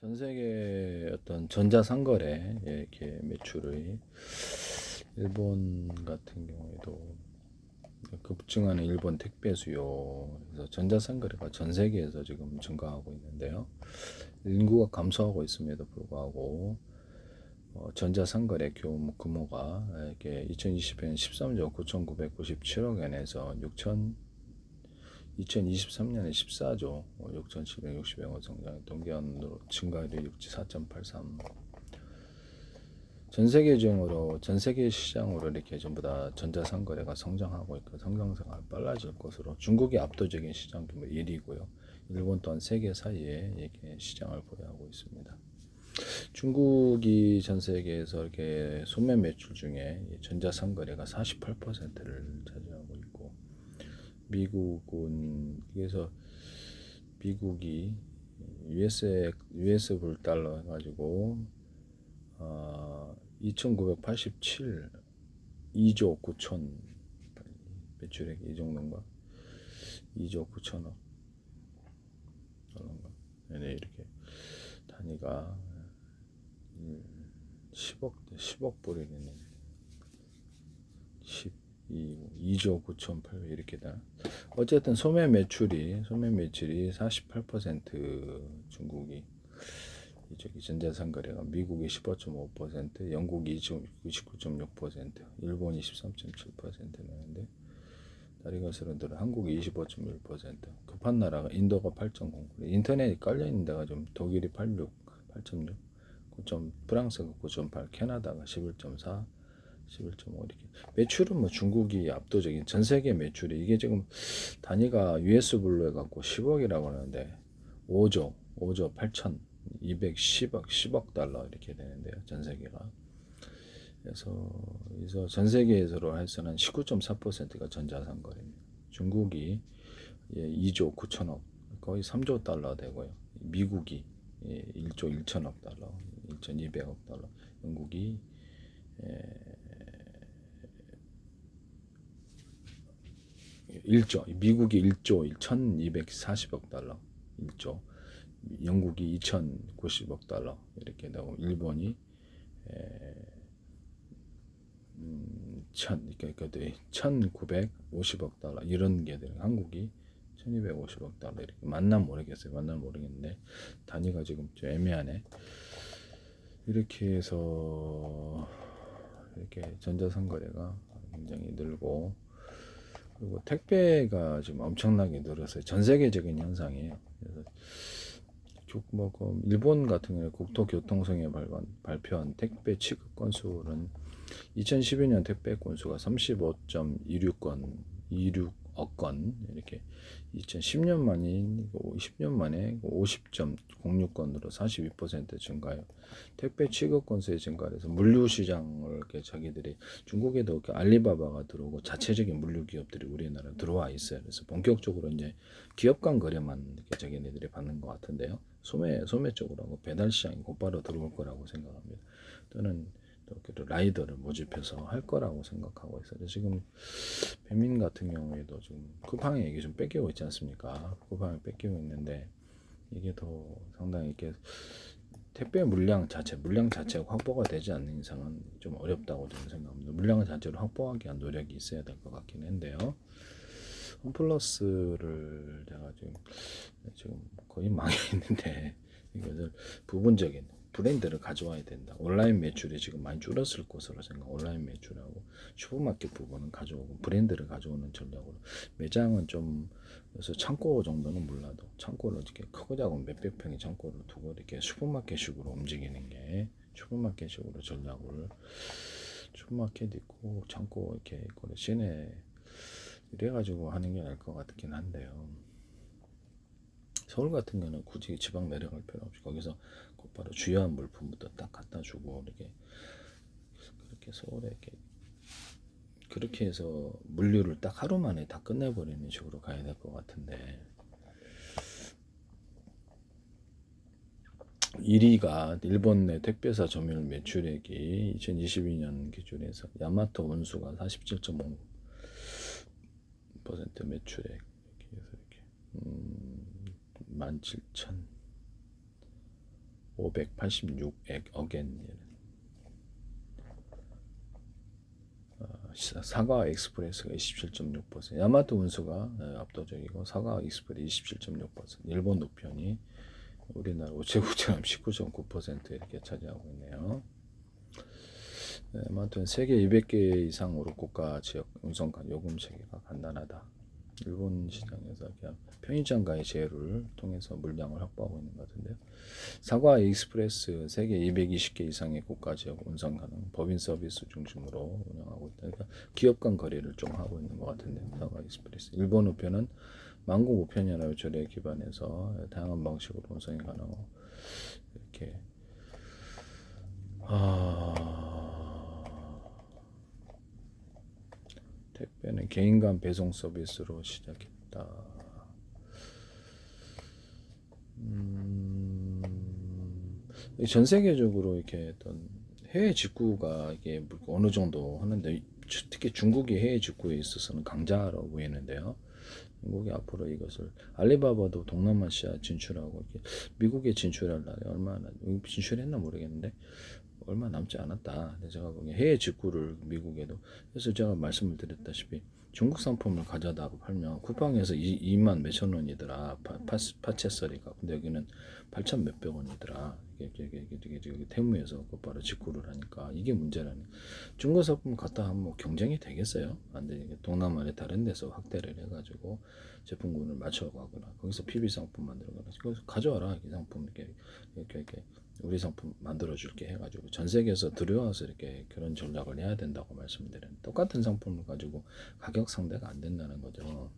전 세계 어떤 전자상거래 이렇게 매출의 일본 같은 경우에도 급증하는 일본 택배 수요, 그래서 전자상거래가 전 세계에서 지금 증가하고 있는데요. 인구가 감소하고 있음에도 불구하고 전자상거래 규모가 이렇게 2020년 13조 9,997억 원에서 2023년에 14조 6,760억 원 성장, 동기화로 증가율이 4.83. 전 세계 시장으로 이렇게 전부 다 전자상거래가 성장하고 있고 성장세가 빨라질 것으로 중국이 압도적인 시장 규모 1위고요. 일본 또한 세계 사이에 이렇게 시장을 보유하고 있습니다. 중국이 전 세계에서 이렇게 소매 매출 중에 전자상거래가 48%를 차지하고 있고, 미국은 그래서 미국이 US 불달러 해가지고 2,987 2조 9천 매출액이 이 정도인가? 2조 9천억 달러인가? 네, 이렇게 단위가 10억 불이 되네. 2조 9,800 이렇게 다. 어쨌든 소매 매출이 48%, 중국이 저기 전자상거래가 미국이 15.5%, 영국이 29.6%, 일본이 13.7% 나는데 다리 거스르들은 한국이 25.1%, 급한 나라가 인도가 8.0%, 인터넷이 깔려 있는 데가 좀 독일이 8.6, 9점, 프랑스가 9.8, 캐나다가 11.4, 11.5 이렇게. 매출은 뭐 중국이 압도적인 전 세계 매출이 이게 지금 단위가 US 불로 해갖고 10억이라고 하는데 5조 8천 210억 달러 이렇게 되는데요, 전 세계가. 그래서 전 세계에서로 해서는 19.4%가 전자상거래입니다. 중국이 2조 9천억, 거의 3조 달러 되고요. 미국이 1조 1천억 달러, 1,200억 달러, 영국이 1조, 미국이 1조 1,240억 달러, 1조, 영국이 2,090억 달러 이렇게 나오고, 일본이 1,950억 달러 이런 게 되는, 한국이 1,250억 달러 이렇게. 맞나 모르겠어요. 맞나 모르겠는데 단위가 지금 좀 애매하네. 이렇게 해서 이렇게 전자상거래가 굉장히 늘고, 그리고 택배가 지금 엄청나게 늘었어요. 전 세계적인 현상이에요. 그래서 일본 같은 경우에 국토교통성에 발표한 택배 취급 건수는 2012년 택배 건수가 35.26억 건 이렇게, 2010년 만인 10년 만에 50.06건으로 42% 증가요. 택배 취급 건수의 증가에서 물류 시장을 이렇게 자기들이, 중국에도 이렇게 알리바바가 들어오고 자체적인 물류 기업들이 우리나라에 들어와 있어요. 그래서 본격적으로 이제 기업 간 거래만 이렇게 자기네들이 받는 것 같은데요. 소매 쪽으로 하고 배달 시장이 곧바로 들어올 거라고 생각합니다. 또는 라이더를 모집해서 할 거라고 생각하고 있어요. 지금 배민 같은 경우에도 지금 쿠팡에 이게 좀 뺏기고 있지 않습니까? 쿠팡에 뺏기고 있는데, 이게 더 상당히 이렇게 택배 물량 자체가 확보가 되지 않는 이상은 좀 어렵다고 저는 생각합니다. 물량 자체를 확보하기 위한 노력이 있어야 될 것 같긴 한데요. 홈플러스를 제가 지금 거의 망해 있는데, 이것을 부분적인 브랜드를 가져와야 된다. 온라인 매출이 지금 많이 줄었을 것으로 생각. 온라인 매출하고 슈퍼마켓 부분은 가져오고 브랜드를 가져오는 전략으로, 매장은 좀, 그래서 창고 정도는 몰라도 창고를 이렇게 크고 작은 몇백 평의 창고를 두고 이렇게 슈퍼마켓식으로 움직이는 게, 슈퍼마켓식으로 전략을, 슈퍼마켓 있고 창고 이렇게 시내 이래가지고 하는 게 나을 것 같긴 한데요. 서울 같은 경우는 굳이 지방 내려갈 필요 없이 거기서 곧바로 주요한 물품부터 딱 갖다 주고, 그렇게 서울에 이렇게 그렇게 해서 물류를 딱 하루 만에 다 끝내버리는 식으로 가야 될 것 같은데, 1위가 일본 내 택배사 점유율 매출액이 2022년 기준에서 야마토 운수가 47.5% 매출액, 이렇게 해서 이렇게 17,000 586억엔. 사과 익스프레스가 27.6%, 야마토 운수가 압도적이고 사과 익스프레스 27.6%, 일본 우편이 우리나라 우체국처럼 19.9% 이렇게 차지하고 있네요. 아무튼 세계 200개 이상으로 국가 지역 운송간 요금 체계가 간단하다. 일본 시장에서 그냥 편의점과의 제휴를 통해서 물량을 확보하고 있는 것 같은데요. 사과 익스프레스 세계 220개 이상의 국가 지역 운송 가능 법인 서비스 중심으로 운영하고 있다. 그러니까 기업 간 거래를 좀 하고 있는 것 같은데, 사과 익스프레스. 일본 우편은 만국 우편연합 조례에 기반해서 다양한 방식으로 운송이 가능하고 이렇게 택배는 개인 간 배송 서비스로 시작했다. 전 세계적으로 이렇게 어떤 해외 직구가 이게 어느 정도 하는데, 특히 중국이 해외 직구에 있어서는 강자라고 보이는데요. 중국이 앞으로 이것을, 알리바바도 동남아시아 진출하고 이렇게 미국에 진출할 날이 얼마나 진출했나 모르겠는데 얼마 남지 않았다. 제가 보기에 해외 직구를 미국에도, 그래서 제가 말씀을 드렸다시피 중국 상품을 가져다 팔면 쿠팡에서 2만 몇천 원이더라, 파채서리가. 근데 여기는 8천 몇백 원이더라. 이게 테무에서 곧바로 직구를 하니까 이게 문제라는. 중국 상품 갖다 하면 뭐 경쟁이 되겠어요? 안 되니까 동남아의 다른 데서 확대를 해가지고 제품군을 맞춰가거나 거기서 PB 상품 만들거나, 거기서 가져와라 이 상품 이렇게 우리 상품 만들어줄게 해가지고 전 세계에서 들여와서 이렇게 그런 전략을 해야 된다고 말씀드려요. 똑같은 상품을 가지고 가격 상대가 안 된다는 거죠.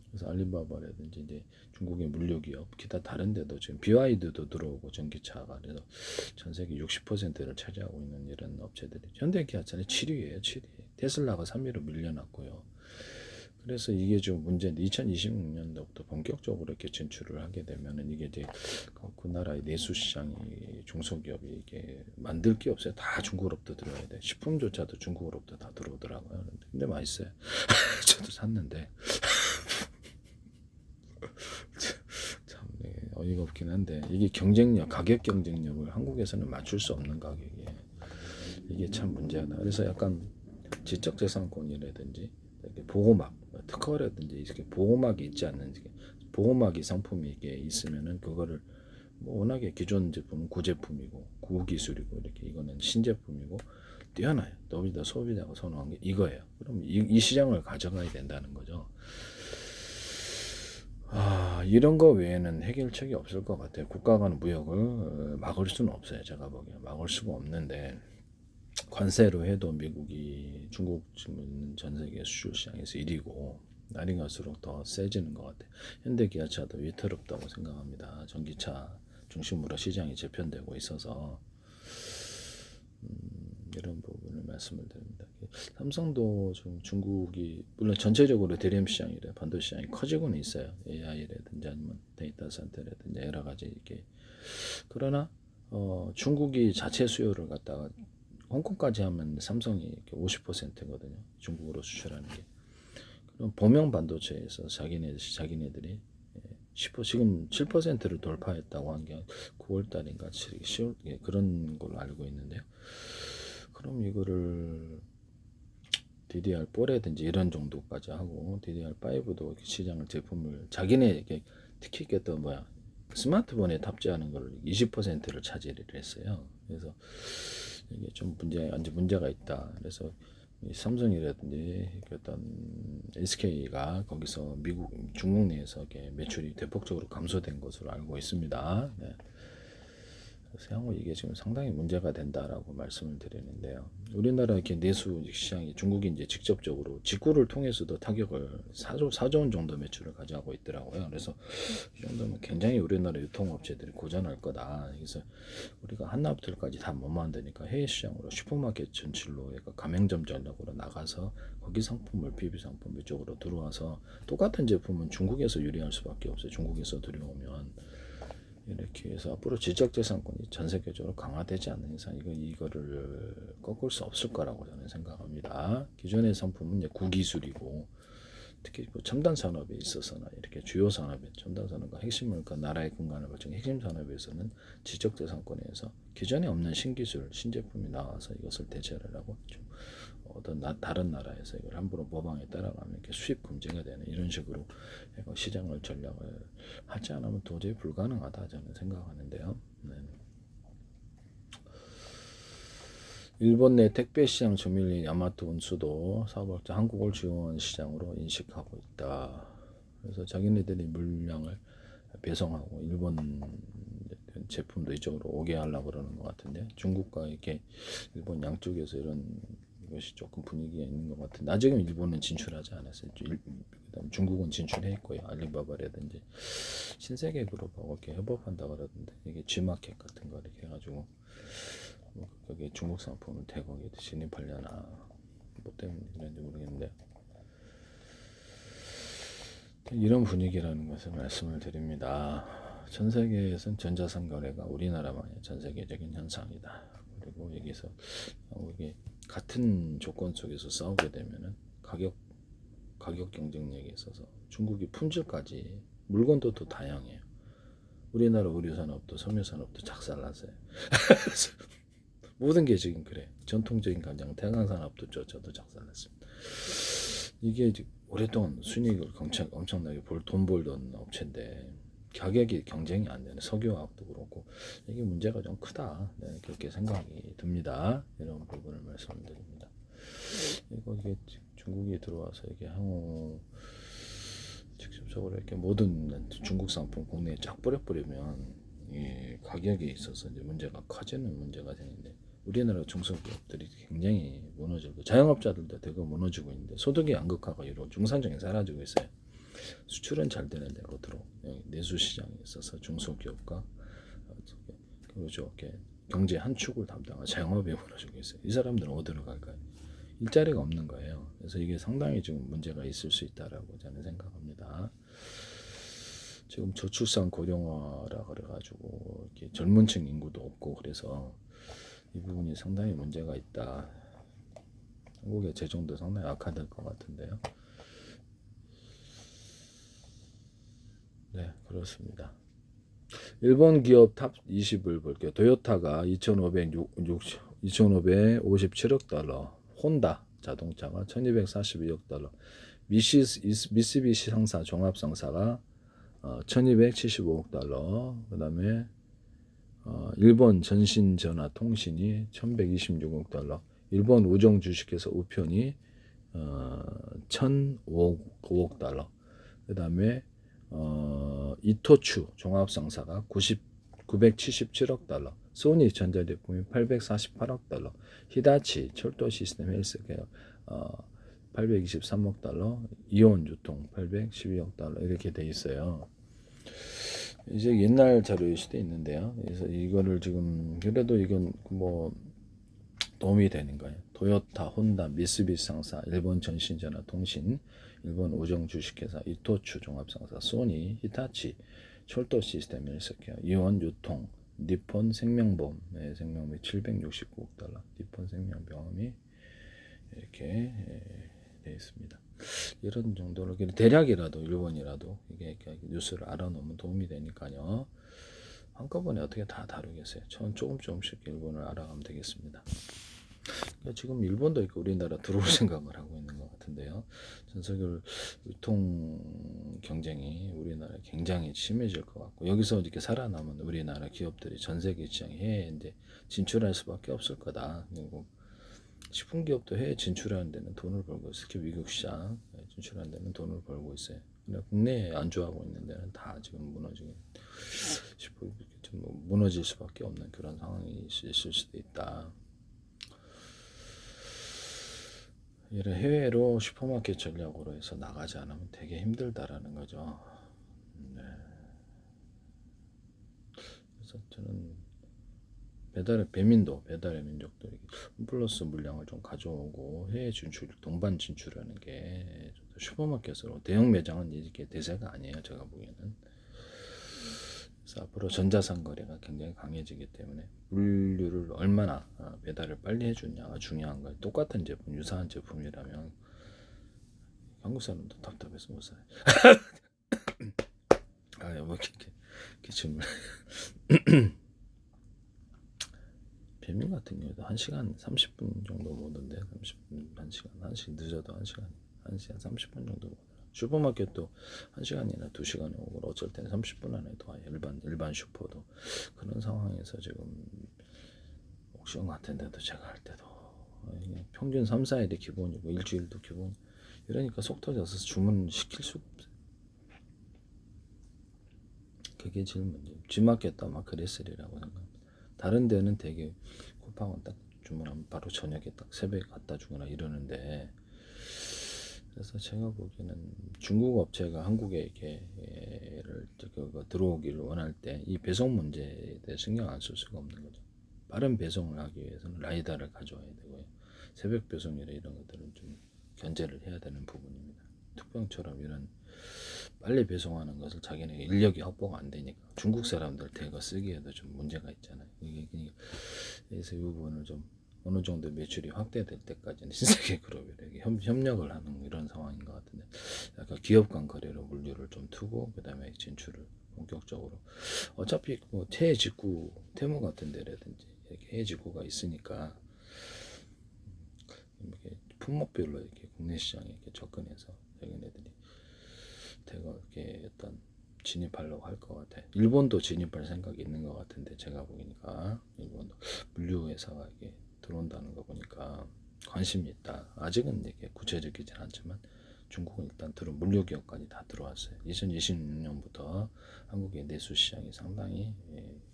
그래서 알리바바라든지 이제 중국의 물류기업, 기타 다른 데도 지금 BYD도 들어오고 전기차가, 그래서 전 세계 60%를 차지하고 있는 이런 업체들이, 현대기아차는 7위예요, 7위. 테슬라가 3위로 밀려났고요. 그래서 이게 좀 문제인데, 2026년도부터 본격적으로 이렇게 진출을 하게 되면은 이게 이제 그 나라의 내수 시장이, 중소기업이 이게 만들 게 없어요. 다 중국으로부터 들어와야 돼. 식품조차도 중국으로부터 다 들어오더라고요. 근데 맛있어요. 저도 샀는데 참 어이가 없긴 한데, 이게 경쟁력, 가격 경쟁력을 한국에서는 맞출 수 없는 가격이에요. 이게 참 문제다. 그래서 약간 지적재산권이라든지 보호막, 특허라든지 이렇게 보호막이 있지 않는지, 보호막이 상품이 이게 있으면은 그거를 뭐 워낙에 기존 제품은 구제품이고 구기술이고 이렇게, 이거는 신제품이고 뛰어나요. 너희들 소비자가 선호한 게 이거예요. 그럼 이 시장을 가져가야 된다는 거죠. 이런 거 외에는 해결책이 없을 것 같아요. 국가 간 무역을 막을 수는 없어요. 제가 보기에 막을 수가 없는데, 관세로 해도 미국이 중국 지금 전 세계 수출 시장에서 1위고 날이 갈수록 더 세지는 것 같아요. 현대기아차도 위태롭다고 생각합니다. 전기차 중심으로 시장이 재편되고 있어서 이런 부분을 말씀을 드립니다. 삼성도 좀 중국이 물론 전체적으로 드림 시장이래, 반도체 시장이 커지고는 있어요. AI라든지 아니면 데이터 센터라든지 여러 가지 이렇게. 그러나 중국이 자체 수요를 갖다가 홍콩까지 하면 삼성이 이렇게 50%거든요. 중국으로 수출하는 게. 그럼 범용 반도체에서 자기네들이 10% 지금 7%를 돌파했다고 한 게 9월 달인가 10월 그런 걸로 알고 있는데요. 그럼 이거를 DDR4라든지 이런 정도까지 하고 DDR5도 시장을 제품을 자기네 특히 또 스마트폰에 탑재하는 걸 20%를 차지를 했어요. 그래서 이게 좀 문제가 있다. 그래서 삼성이라든지 어떤 SK가 거기서 중국 내에서 매출이 대폭적으로 감소된 것으로 알고 있습니다. 네. 그래서 향후 이게 지금 상당히 문제가 된다라고 말씀을 드리는데요. 우리나라 이렇게 내수 시장이 중국이 이제 직접적으로 직구를 통해서도 타격을 4조 원 정도 매출을 가져가고 있더라고요. 그래서 이 정도면 굉장히 우리나라 유통업체들이 고전할 거다. 그래서 우리가 한나부터까지 다 못 만드니까 해외 시장으로 슈퍼마켓 전출로 가맹점 전략으로 나가서 거기 상품을 PB 상품 이쪽으로 들어와서 똑같은 제품은 중국에서 유리할 수밖에 없어요. 중국에서 들여오면. 이렇게 해서 앞으로 지적재산권이 전 세계적으로 강화되지 않는 이상 이거를 꺾을 수 없을 거라고 저는 생각합니다. 기존의 상품은 이제 구기술이고 특히 뭐 첨단 산업에 있어서나 이렇게 주요 산업에 첨단 산업과 핵심을 그 나라의 근간을 결정 핵심 산업에서는 지적재산권에서 기존에 없는 신기술 신제품이 나와서 이것을 대체를 하고 좀 어떤 다른 나라에서 이걸 함부로 모방에 따라가면 이렇게 수입 금지가 되는 이런 식으로 시장을 전략을 하지 않으면 도저히 불가능하다 저는 생각하는데요. 네. 일본 내 택배 시장 점유율이 야마토 운수도 사업업자 한국을 주요한 시장으로 인식하고 있다. 그래서 자기네들이 물량을 배송하고 일본 제품도 이쪽으로 오게 하려고 그러는 것 같은데 중국과 이렇게 일본 양쪽에서 이런 것이 조금 분위기가 있는 것 같은데 아직은 일본은 진출하지 않았어요. 그다음 중국은 진출해 있고요. 알리바바라든지 신세계 그룹하고 이렇게 협업한다 그러던데 이게 G마켓 같은 거 이렇게 해가지고 뭐 거기에 중국 상품을 대거기에 진입하려나 뭐 때문에 그런지 모르겠는데 이런 분위기라는 것을 말씀을 드립니다. 전 세계에선 전자상 거래가 우리나라만의 전 세계적인 현상이다. 그리고 여기서 이게 같은 조건 속에서 싸우게 되면은 가격 경쟁력에 있어서 중국이 품질까지 물건도 더 다양해요. 우리나라 의류산업도 섬유산업도 작살났어요. 모든 게 지금 그래. 전통적인 가장 태광산업도 저도 작살났습니다. 이게 오랫동안 순이익을 엄청나게 돈 벌던 업체인데 가격이 경쟁이 안 되는 석유화학도 그렇고 이게 문제가 좀 크다. 네, 그렇게 생각이 듭니다. 이런 부분을 말씀드립니다. 이게 중국이 들어와서 이게 향후 직접적으로 이렇게 모든 중국 상품 국내에 쫙 뿌려버리면 이 가격에 있어서 이제 문제가 커지는 문제가 되는데 우리나라 중소기업들이 굉장히 무너지고 자영업자들도 되게 무너지고 있는데 소득이 양극화가 이루어 중산층이 사라지고 있어요. 수출은 잘 되는데 겉으로 내수 시장에 있어서 중소기업과 그렇죠. 경제 한 축을 담당한 자영업이 무너지고 있어요. 이 사람들은 어디로 갈까요? 일자리가 없는 거예요. 그래서 이게 상당히 지금 문제가 있을 수 있다라고 저는 생각합니다. 지금 저출산 고령화라 그래가지고 이렇게 젊은층 인구도 없고 그래서 이 부분이 상당히 문제가 있다. 한국의 재정도 상당히 악화될 것 같은데요. 네, 그렇습니다. 일본 기업 탑 20을 볼게요. 토요타가 2,557억 달러, 혼다 자동차가 1,242억 달러, 미쓰비시 상사 종합상사가 1,275억 달러, 그 다음에 일본 전신전화통신이 1,126억 달러, 일본 우정 주식회사 우편이 1,005억 달러, 그 다음에 이토추 종합상사가 977억 달러, 소니 전자제품이 848억 달러, 히다치 철도 시스템 헬스케어 823억 달러, 이온 유통 812억 달러 이렇게 돼 있어요. 이제 옛날 자료일 수도 있는데요. 그래서 이거를 지금 그래도 이건 뭐 도움이 되는 거예요. 토요타, 혼다, 미쓰비시 상사, 일본 전신전화 통신, 일본 우정 주식회사, 이토추 종합상사, 소니, 히타치, 철도 시스템 헬스케어, 이원 유통, 니폰 생명보험, 생명보험이 769억 달러, 니폰 생명보험이 이렇게 되어 있습니다. 이런 정도로 대략이라도 일본이라도 이게 뉴스를 알아놓으면 도움이 되니까요. 한꺼번에 어떻게 다 다루겠어요. 저는 조금씩 일본을 알아가면 되겠습니다. 지금 일본도 이렇게 우리나라 들어올 생각을 하고 있는 것 같은데요. 전 세계 유통 경쟁이 우리나라 굉장히 심해질 것 같고 여기서 이렇게 살아남은 우리나라 기업들이 전 세계 시장에 해외에 이제 진출할 수밖에 없을 거다. 그리고 식품 기업도 해외 진출하는 데는 돈을 벌고 있어요. 특히 미국 시장 진출하는 데는 돈을 벌고 있어요. 근데 국내에 안주하고 있는 데는 다 지금 무너지고 좀 무너질 수밖에 없는 그런 상황이 있을 수도 있다. 이런 해외로 슈퍼마켓 전략으로 해서 나가지 않으면 되게 힘들다라는 거죠. 네. 그래서 저는 배달의 민족들이 플러스 물량을 좀 가져오고 해외 진출, 동반 진출하는 게 슈퍼마켓으로 대형 매장은 이게 대세가 아니에요. 제가 보기에는. 그래서 앞으로 전자상 거래가 굉장히 강해지기 때문에 물류를 얼마나 배달을 빨리 해주냐가 중요한 거예요. 똑같은 제품, 유사한 제품이라면 한국 사람도 답답해서 못 살아요. 뭐 이렇게 기침을. 배민 같은 경우도 1시간 30분 정도 모던데 30분 1시간 늦어도 1시간 30분 정도 오더라. 슈퍼마켓도 1시간이나 2시간에 오고 어쩔 때는 30분 안에도 와요. 일반 슈퍼도 그런 상황에서 지금 옥션 같은 데도 제가 할 때도 평균 3, 4일이 기본이고 일주일도 기본. 이러니까 속 터져서 주문 시킬 수가 없어요. 그게 제일 문제. G마켓도 아마 그랬으리라고 생각합니다. 다른 데는 되게 쿠팡은 딱 주문하면 바로 저녁에 딱 새벽에 갖다 주거나 이러는데, 그래서 제가 보기에는 중국 업체가 한국에 이렇게를 들어오기를 원할 때 이 배송 문제에 대해 신경 안 쓸 수가 없는 거죠. 빠른 배송을 하기 위해서는 라이다를 가져와야 되고요. 새벽 배송이나 이런 것들은 좀 견제를 해야 되는 부분입니다. 특병처럼 이런 빨리 배송하는 것을 자기네 인력이 확보가 안 되니까 중국 사람들 대거 쓰기에도 좀 문제가 있잖아요. 그래서 이 부분을 좀 어느 정도 매출이 확대될 때까지는 신세계 그룹이랑 협력을 하는 이런 상황인 것 같은데, 약간 기업 간 거래로 물류를 좀 두고 그다음에 진출을 본격적으로. 어차피 뭐 해외 직구 테무 같은 데라든지 이렇게 해외 직구가 있으니까 이렇게 품목별로 이렇게 국내 시장에 이렇게 접근해서 자기네들이 대거 이렇게 일단 진입하려고 할 것 같아. 일본도 진입할 생각이 있는 것 같은데 제가 보니까 일본도 물류 회사가 이게 들어온다는 거 보니까 관심이 있다. 아직은 이게 구체적이진 않지만 중국은 일단 물류 기업까지 다 들어왔어요. 2026년부터 한국의 내수 시장이 상당히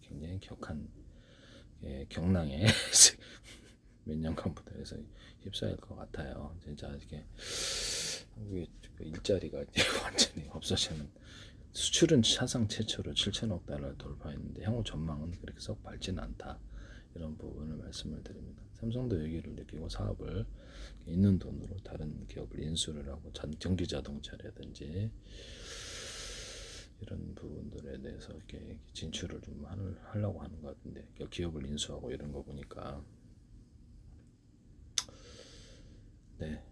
굉장히 격한 경랑에 몇 년간부터 해서 휩싸일 것 같아요. 진짜 이렇게 한국의 일자리가 완전히 없어지는. 수출은 사상 최초로 7천억 달러를 돌파했는데 향후 전망은 그렇게 썩 밝지는 않다. 이런 부분을 말씀을 드립니다. 삼성도 여기를 느끼고 사업을 있는 돈으로 다른 기업을 인수를 하고 전기 자동차라든지 이런 부분들에 대해서 이렇게 진출을 좀 하려고 하는 것 같은데, 기업을 인수하고 이런 거 보니까 네.